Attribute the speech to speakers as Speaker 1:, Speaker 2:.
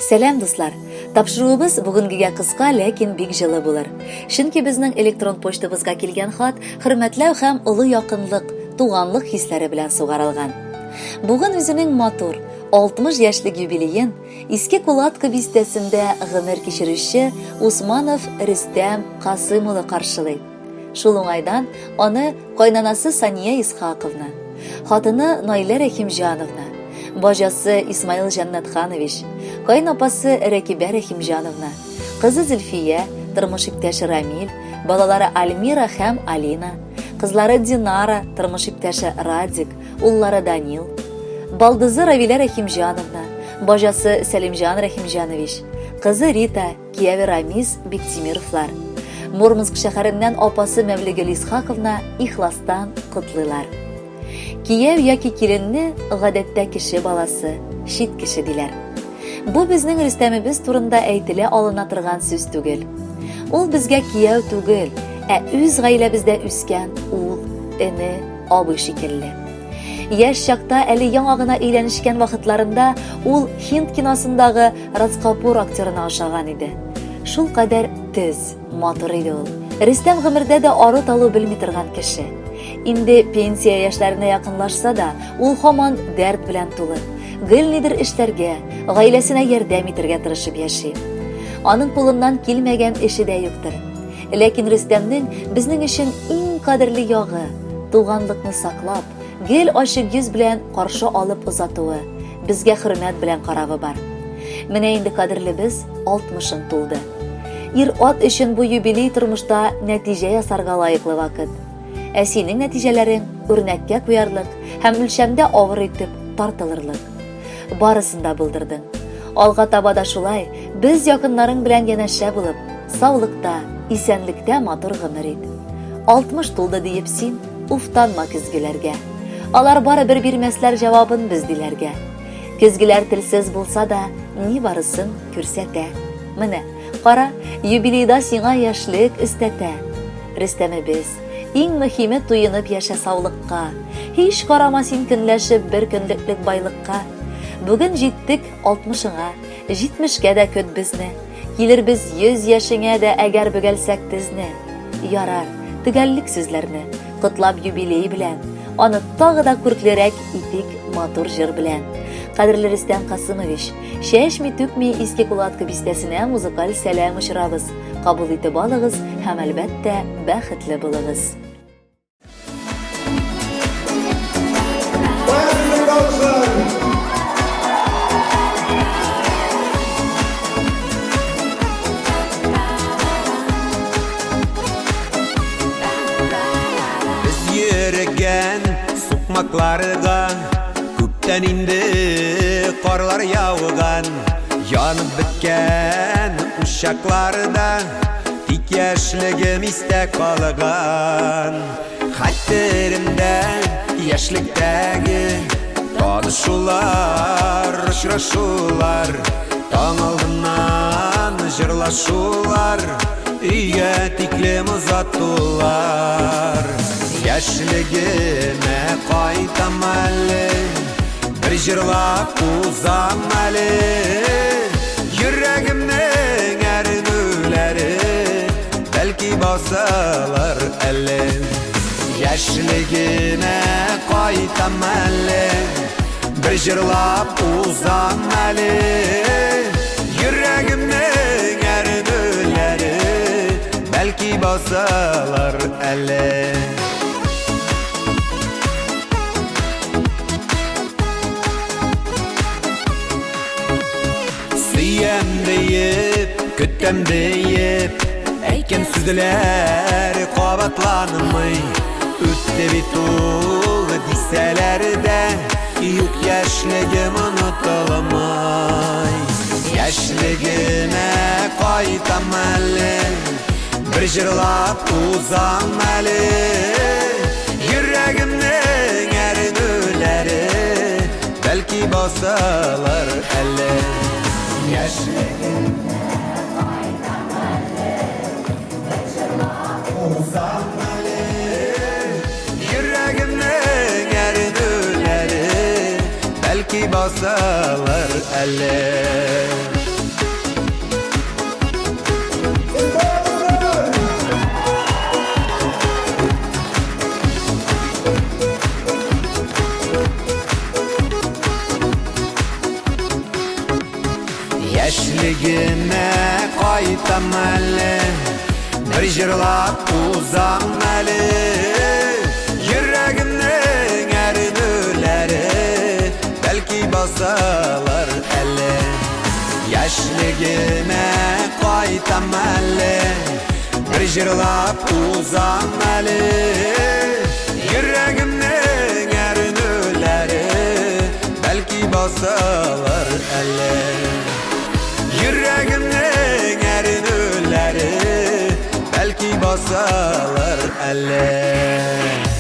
Speaker 1: Сәлам дуслар. Тапшыруыбыз бүгенгегә кыска, ләкин бик җылы булыр. Чөнки безнең электрон почтабызга килгән хат хөрмәтләү һәм улы якынлык, туганлык хисләре белән сугарылган. Бүген үзенең матур 60 яшьлек юбилеен Иске Кулатка бистәсендә гомер кичерүче Усманов Рөстәм Касымовны каршылый. Шул уңайдан аны кайнанасы Сания Исхаковна, хатыны Наилә Рәхимҗановна, бажасы Исмаил Җаннатханович, кайнапасы Рәкибә Рәхимҗановна, кызы Зөлфия, тормыш иптәше Рамил, балалары Альмира һәм Алина, кызлары Динара, тормыш иптәше Радик, уллары Данил, балдызы Равилә Рәхимҗановна, бажасы Сәлимҗан Рәхимҗанович, кызы Рита, кияве Рамис Биктимировлар, Мурманск шәһәреннән апасы Мәвлегөл Исхаковна ихластан котлыйлар. Кияв яки киленне гадәттә кеше баласы, шит кеше диләр. Бу безнең Рөстәмебез турында әйтелә алына торган сүз түгел. Ул безгә кияв түгел, ә үз гаиләбездә үскән ул, эне, абый шикелле. Яшь чакта әле яңа гына өйләнешкән вакытларында ул Һинд киносындагы Радкапур актерына охшаган иде. Шул кадәр төз, матур иде ул. Рөстәм гомердә дә ары талу белми торган кеше. Инде пенсия яшьләренә якынлашса да, ул һаман дәрт белән тулы. Гел нидер эшләргә, гаиләсенә ярдәм итәргә тырышып яши. Аның кулыннан килмәгән эше дә юктыр. Ләкин Рөстәмнең безнең өчен иң кадерле ягы, туганлыкны саклап, гел ачык йөз белән каршы алып узатуы, безгә хөрмәт белән каравы бар. Менә инде кадерлебез 60-ын тулды. Ир-ат өчен бу юбилей тормышта нәтиҗә ясарга лаеклы вакыт. Ә синең нәтиҗәләрең үрнәккә куярлык һәм үлчәмдә авыр итеп тартылырлык. Барысын да булдырдың. Алга таба да шулай, без якыннарың белән янәшә булып, саулыкта, исәнлектә матур гомер ит. 60 тулды диеп син уфтанма көзгеләргә. Алар бары бер бирмәсләр җавабын без диләргә. Көзгеләр телсез булса да, ни барысын күрсәтә. Менә, кара, юбилейда сиңа яшьлек өстәтә. Рөстәмебез, иң мөһиме туенып яшә саулыкка. Һич карама син көнләшеп бер көнлеклек байлыкка. Бүген җиттек 60-ңа, 70-кә дә көт безне. Килербез 100 яшеңә дә әгәр бөгәлсәк тезне. Ярар, төгәллек сүзләрне котлап юбилей белән, аны тагы да күрклерәк итик матур җыр белән. Кадерле Рөстәм Касымович, чәчми-түкми Иске Кулатка бистәсенә музыкаль сәлам очрабыз. Кабул итеп алыгыз һәм әлбәттә бәхетле булыгыз.
Speaker 2: Biz йөргән сукмакларга күптән инде карлар яуган, янып беткән ушакларда тик яшьлегем истә калган. Хәтеремдә яшьлектәге танышулар, очрашулар, таң алдыннан җырлашулар, өйгә тиклем озатулар. Яшьлегемә кайтам әле, бер җырлап узам әле, йөрәгемнең әрнүләре бәлки басалар әле. Яшьлегемә кайтам әле, бер җырлап узам әле, йөрәгемнең әрнүләре бәлки басалар әле. Сөйәм дейеп, көтәм дейеп, әйткән сүзләр кабатланмый. Үтте бит ул дисәләр дә, юк яшьлегем онытылмый. Яшьлегемә кайтам әле, бер җырлап узам әле, йөрәгемнең әрнүләре бәлки басалар әле. Яшьлегемә кайтам әле, бер җырлап узам әле, йөрәгемнең әрнүләре бәлки басалар әле. Яшьлегемә кайтам әле, bir җырлап узам әле. Йөрәгемнең әрнүләре бәлки басалар әле. Яшьлегемә кайтам әле, bir җырлап узам әле. Йөрәгемнең әрнүләре бәлки басалар әле. Йөрәгемнең әрнүләре бәлки басалар әле.